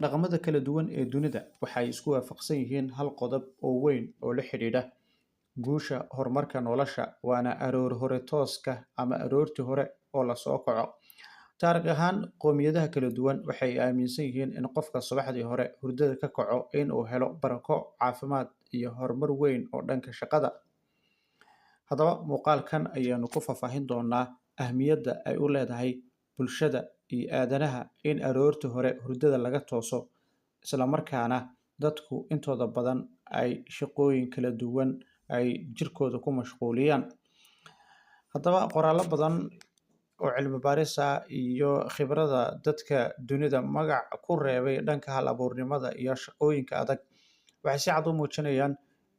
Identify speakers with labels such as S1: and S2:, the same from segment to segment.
S1: Dhaqamada kala duwan ee dunida waxay isku waafaqsan yihiin hal qodob oo weyn oo la xidhiidha guusha horumarka nolosha, waana aroor hore tooska ama aroortii hore oo la soo kaco. Taariikh ahaan, qowmiyadaha kala duwan waxay aaminsan yihiin in qofka subaxdii hore hurdada ka kaco in uu helo barako, caafimaad iyo horumar weyn oo dhanka shaqada. Haddaba, muuqaalkan ayaanu ku faahfaahin doonaa ahmiyadda ay u leedahay bulshada iyo aadanaha in aroortii hore hurdada laga tooso, isla markaana dadku intooda badan ay shaqooyin kala duwan ay jirkooda ku mashquuliyaan. Haddaba, qoraallo badan oo cilmi baaris ah iyo khibrada dadka dunida magac ku reebay dhanka hal abuurnimada iyo shaqooyinka adag waxay si cad u muujinayaan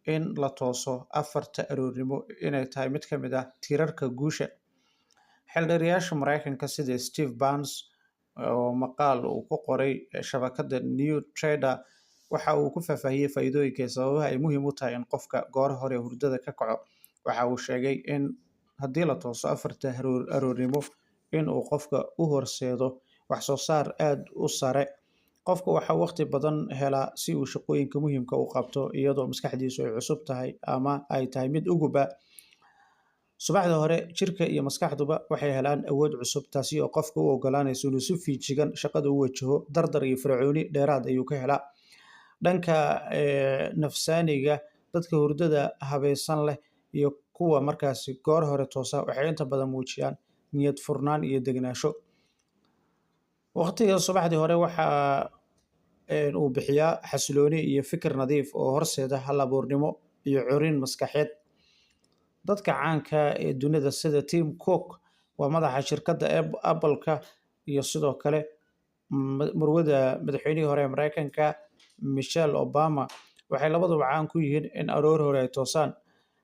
S1: in la tooso afarta aroornimo inay tahay mid ka mid ah tiirarka guusha. Xeeldheerayaasha Mareykanka sida Steve Burns oo maqaal uu ku qoray shabakadda New Trader waxa uu ku faahfaahiyey faa'iidooyinka iyo sababaha ay muhiim u tahay in qofka goor hore hurdada ka kaco. Waxa uu sheegay in haddii la tooso afarta aroornimo in uu qofka u horseedo wax soo saar aad u sare. Qofka waxa waqti badan helaa si uu shaqooyinka muhiimka u qabto iyadoo maskaxdiisu ay cusub tahay ama ay tahay mid uguba. Subaxda hore, jirka iyo maskaxduba waxay helaan awood cusub, taasi oo qofka u oggolaanaysa inuu si feejigan shaqada u wajaho, dardar iyo firfircooni dheeraad ayuu ka helaa. Dhanka nafsaaniga, dadka hurdada habaysan leh iyo kuwa markaasi goor hore toosa waxay inta badan muujiyaan niyad furnaan iyo degenaansho. Waqtiga subaxdii hore waxa uu bixiyaa xasilooni iyo fikir nadiif oo horseeda hal abuurnimo iyo curin maskaxeed. Dadka caanka ee dunida sida Tim Cook waa madaxa shirkadda Apple-ka iyo sidoo kale marwada madaxweynihii hore ee Mareykanka Michelle Obama waxay labaduba caan ku yihiin in aroor hore ay toosaan.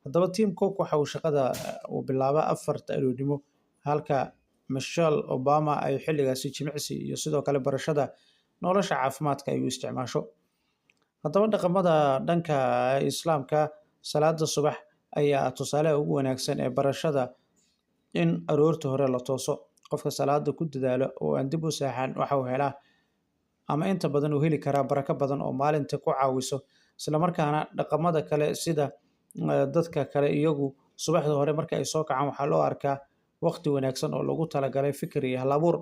S1: Haddaba, Tim Cook waxa uu shaqada uu bilaabaa afarta aroornimo halka Michelle Obama ay xilligaasi jimicsi iyo sidoo kale barashada nolosha caafimaadka ay u isticmaasho. Haddaba, dhaqamada dhanka Islaamka, salaada subax ayaa ah tusaalaha ugu wanaagsan ee barashada in aroortii hore la tooso. Qofka salaada ku dadaala oo aan dib u seexan waxa uu helaa ama inta badan uu heli karaa barako badan oo maalinta ku caawiso. Isla markaana dhaqamada kale sida dadka kale iyagu subaxda hore marka ay soo kacaan waxaa loo arkaa waqti wanaagsan oo lagu talagalay fikir iyo hal abuur.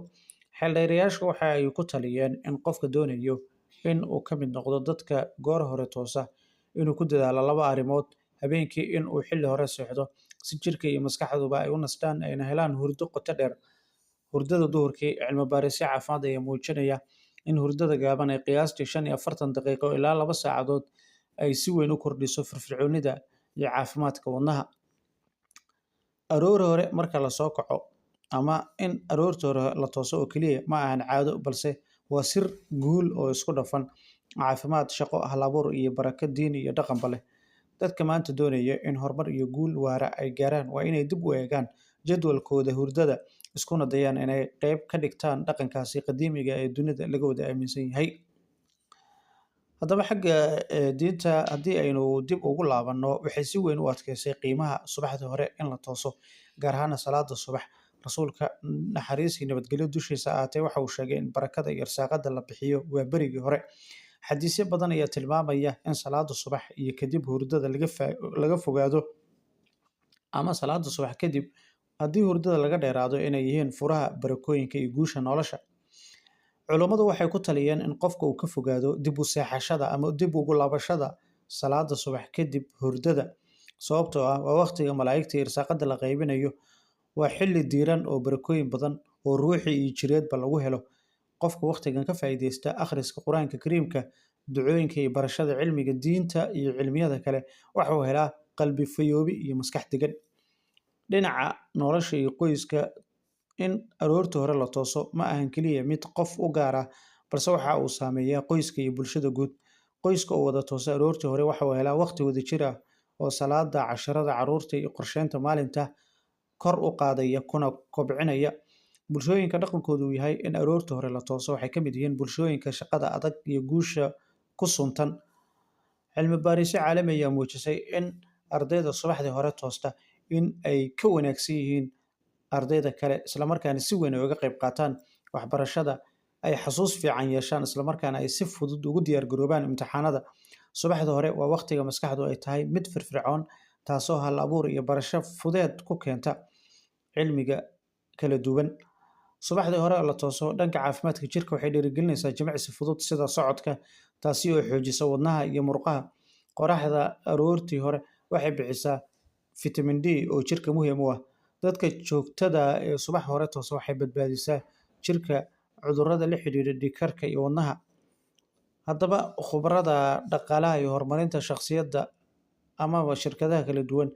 S1: Xeeldheerayaashu waxa ay ku taliyeen in qofka doonayo in uu ka mid noqdo dadka goor hore toosa inuu ku dadaalo laba arrimood: habeenkii in uu xilli hore seexdo si jirka iyo maskaxduba ay u nastaan ayna helaan hurdo qoto dheer. Hurdada duhurkii, cilmi baarisyo caafimaad ayaa muujinaya in hurdada gaaban ee qiyaastii 45 daqiiqo ilaa 2 saacadood ay si weyn u kordhiso firfircoonida iyo caafimaadka wadnaha. Aroor hore marka la soo kaco ama in aroorta hore la tooso oo keliya ma ahan caado, balse waa sir guul oo isku dhafan: caafimaad, shaqo, hal abuur iyo barako diin iyo dhaqanba leh. Dadka maanta doonaya in horumar iyo guul waara ay gaaraan waa inay dib u eegaan jadwalkooda hurdada, iskuna dayaan inay qayb ka dhigtaan dhaqankaasi qadiimiga ah ee dunida laga wada aaminsan yahay. Haddaba, xagga diinta haddii aynu dib ugu laabanno, waxay si weyn u adkeysay qiimaha subaxda hore in la tooso, gaar ahaan salaada subax. Rasuulka naxariis iyo nabadgelyo dushiisa ahaatee waxa uu sheegay in barakada iyo irsaaqada la bixiyo waa berigii hore. Xadiisyo badan ayaa tilmaamaya in salaada subax iyo kadib hurdada laga fogaado, ama salaada subax kadib haddii hurdada laga dheeraado inay yihiin furaha barakooyinka iyo guusha nolosha. Culummadu waxay ku taliyeen in qofka uu ka fogaado dib u seexashada ama dib ugu laabashada salaada subax kadib hurdada, sababtoo ah waa waqtiga malaa'igta iyo irsaaqada la qaybinayo. Waa xilli diiran oo barakooyin badan oo ruuxi iyo jireedba lagu helo. Qofka waqtigan ka faa'iideysta akhriska Qur'aanka Kariimka, ducooyinka iyo barashada cilmiga diinta iyo cilmiyada kale waxa uu helaa qalbi fayoobi iyo maskax degan. Dhinaca nolosha iyo qoyska, in aroortii hore la tooso ma ahan keliya mid qof u gaar ah, balse waxa uu saameeyaa qoyska iyo bulshada guud. Qoyska oo wada toosa aroortii hore waxa uu helaa waqti wadajir ah oo salaada, casharada carruurta iyo qorsheynta maalinta kor u qaadaya kuna kobcinaya. Bulshooyinka dhaqankoodu uu yahay in aroortii hore la tooso waxay ka mid yihiin bulshooyinka shaqada adag iyo guusha ku suntan. Cilmi baarisyo caalami ah ayaa muujisay in ardayda subaxdii hore toosta in ay ka wanaagsan yihiin ardayda kale, isla markaana si weyn ay uga qayb qaataan waxbarashada ay xasuus fiican yeeshaan islamarkaana ay si fudud ugu diyaargaroobaan imtixaanada. Subaxda hore waa waqtiga maskaxdu ay tahay mid firfircoon, taasoo hal abuur iyo barasho fudeed ku keenta cilmiga kala duwan. Subaxdii hore oo la tooso, dhanka caafimaadka jirka waxay dhiirigelinaysaa jimicsi fudud sida socodka, taasi oo xoojisa wadnaha iyo murqaha. Qoraxda aroortii hore waxay bixisaa fitamiin D oo jirka muhiim u ah. Dadka joogtada ah ee subax hore toosa waxay badbaadisaa jirka cudurrada la xidhiidha dhiig karka iyo wadnaha. Haddaba, khubarada dhaqaalaha iyo horumarinta shakhsiyadda amaba shirkadaha kala duwan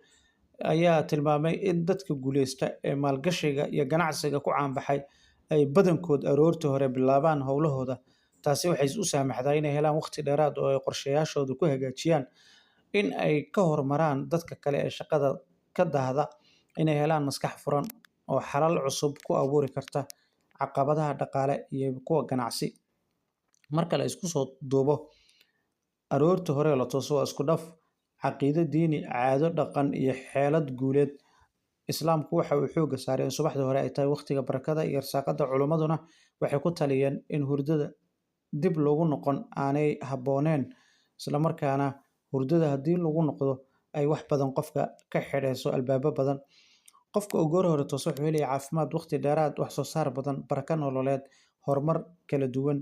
S1: ayaa tilmaamay in dadka guuleysta ee maalgashiga iyo ganacsiga ku caanbaxay ay badankood aroortii hore bilaabaan hawlahooda. Taasi waxay u saamaxdaa inay helaan waqti dheeraad ah oo ay qorshayaashooda ku hagaajiyaan, in ay ka hormaraan dadka kale ee shaqada ka daahda, inay helaan maskax furan oo xalal cusub ku abuuri karta caqabadaha dhaqaale iyo kuwa ganacsi. Marka la isku soo duubo, aroortii hore la tooso waa isku dhaf caqiido diini, caado dhaqan iyo xeelad guuleed. Islaamku waxa uu xoogga saaray in subaxda hore ay tahay waqtiga barakada iyo irsaaqada. Culimmaduna waxay ku taliyeen in hurdada dib loogu noqon aanay habbooneen, islamarkaana hurdada haddii lagu noqdo ay wax badan qofka ka xidhayso albaabo badan. Qofka oo goor hore tooso wuxuu helayaa caafimaad, waqti dheeraad, wax soo saar badan, barako nololeed, horumar kala duwan.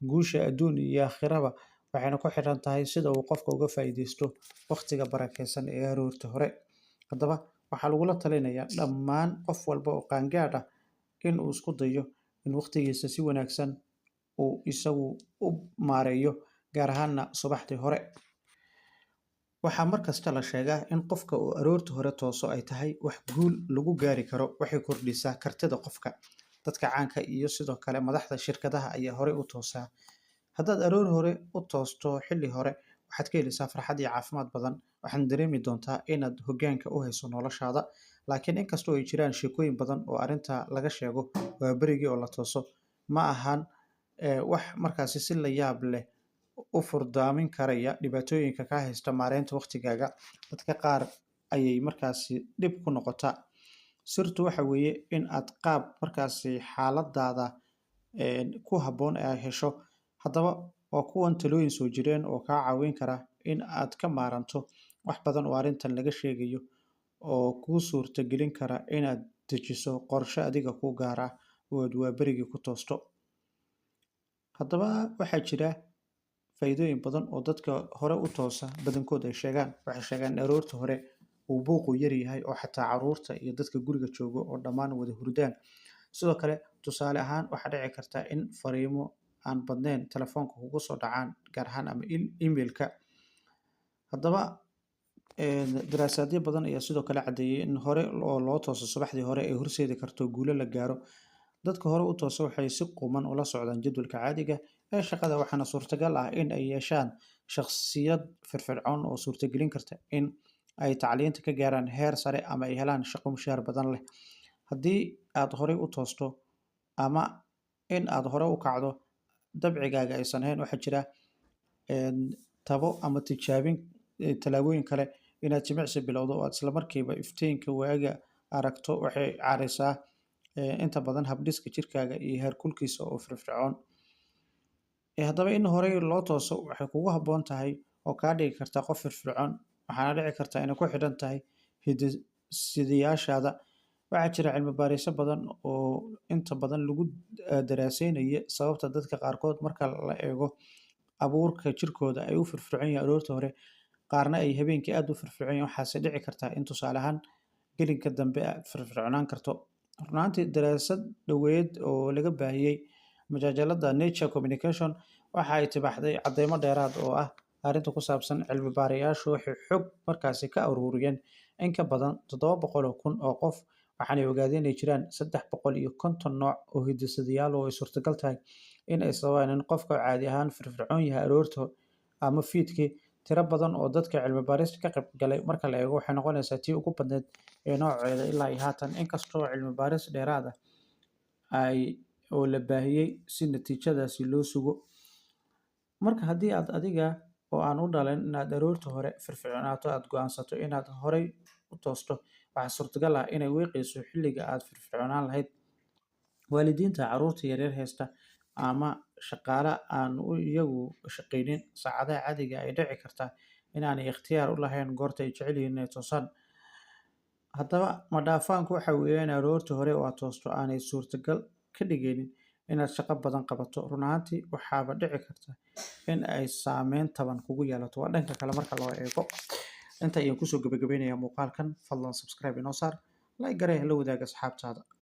S1: Guusha adduun iyo aakhiraba waxayna ku xidhan tahay sida uu qofka uga faa'iidaysto waqtiga barakeysan ee aroorta hore. Haddaba, waxaa lagula talinayaa dhammaan qof walba oo qaangaadh ah in uu isku dayo in waqtigiisa si wanaagsan uu isagu u maareeyo, gaar ahaana subaxdii hore. Waxaa mar kasta la sheegaa in qofka uu aroortii hore tooso ay tahay wax guul lagu gaari karo. Waxay kordhisaa kartida qofka. Dadka caanka iyo sidoo kale madaxda shirkadaha ayaa hore u toosaa. Haddaad aroor hore u toosto xilli hore, waxaad ka helaysaa farxad iyo caafimaad badan. Waxaad dareemi doontaa inaad hoggaanka u hayso noloshaada. Laakiin inkastoo ay jiraan sheekooyin badan oo arrinta laga sheego, waa berigii oo la tooso ma ahan wax markaasi si la yaab leh u furdaamin karaya dhibaatooyinka ka haysta maareynta waqtigaaga. Dadka qaar ayay markaasi dhib ku noqotaa. Sirtu waxa weeye in aad qaab markaasi xaaladaada ku habboon ay hesho. Haddaba, waa kuwan talooyin soo jireen oo kaa caawin kara in aad ka maaranto wax badan oo arrintan laga sheegayo, oo kuu suurta gelin kara inaad dejiso qorshe adiga kuu gaar ah oo aad waaberigii ku toosto. Haddaba, waxaa jira faa'iidooyin badan oo dadka hore u toosa badankood ay sheegaan. Waxay sheegaan in aroorta hore uu buuqu yar yahay oo xataa carruurta iyo dadka guriga jooga oo dhammaan wada hurdaan. Sidoo kale, tusaale ahaan, waxaa dhici karta in fariimo aan badnayn telefoonka kugu soo dhacaan, gaar ahaan ama emailka. Haddaba, daraasaadyo badan ayaa sidoo kale caddeeyay in hore oo loo tooso subaxdii hore ay horseedi karto guulo la gaaro. Dadka hore u toosa waxay si quman ula socdaan jadwalka caadiga ee shaqada, waxaana suurtagal ah in ay yeeshaan shakhsiyad firfircoon oo suurtagelin karta in ay tacliinta ka gaaraan heer sare ama ay helaan shaqo mushaar badan leh. Haddii aad horey u toosto ama in aad hore u kacdo dabcigaaga aysan ahayn, waxaa jira tabo ama tijaabin tallaabooyin kale. Inaad jimicsi bilowdo oo aad isla markiiba iftiinka waaga aragto waxay caarisaa inta badan habdhiska jirkaaga iyo heerkulkiisa oo firfircoon. Haddaba, in horey loo tooso waxay kugu habboon tahay oo kaa dhigi karta qof firfircoon, waxaana dhici karta inay ku xidhan tahay hidde-sidayaashaada. Waxaa jira cilmi baarisyo badan oo inta badan lagu daraasaynaya sababta dadka qaarkood marka la eego abuurka jirkooda ay u firfircoon yihiin aroorta hore, qaarna ay habeenkii aad u firfircoon yihiin. Waxaase dhici karta in tusaale ahaan gelinka dambe aad firfircoonaan karto. Run ahaantii, daraasad dhoweyd oo laga baahiyay majallada Nature Communication waxa ay tibaaxday caddeymo dheeraad oo ah arrinta ku saabsan. Cilmi baarayaashu waxay xog markaasi ka ururiyeen in ka badan 700,000 oo qof, waxaanay ogaadeen inay jiraan 350 nooc oo hidde-sidayaal oo ay suurtagal tahay in ay sababaan in qofka caadi ahaan firfircoon yahay aroorta ama fiidkii. Tiro badan oo dadka cilmi baarista ka qayb galay marka la eego waxay noqonaysaa tii ugu badneyd ee nooceeda ilaa iyo haatan, inkastoo cilmi baaris dheeraad ah oo la baahiyay si natiijadaasi loo sugo. Marka haddii aad adiga oo aan u dhalan inaad aroorta hore firfircoonaato aad go'aansato inaad horey u toosto, waxaa suurtagal ah inay wiiqayso xilliga aad firfircoonaan lahayd. Waalidiinta carruurta yaryar haysta ama shaqaale aan iyagu shaqaynin saacadaha caadiga ay dhici kartaa inaanay ikhtiyaar u lahayn goorta ay jecel yihiin inay toosaan. Haddaba madhaafaanku waxa weeye in aroortii hore oo aad toosto aanay suurtagal ka dhigaynin inaad shaqo badan qabato. Run ahaantii waxaaba dhici karta in ay saameyn taban kugu yeelato. Waa dhanka kale marka loo eego. Inta ayaan kusoo gabagabeynayaa muuqaalkan. Fadlan subscribe inoo saar, like garee, la wadaaga asxaabtaada.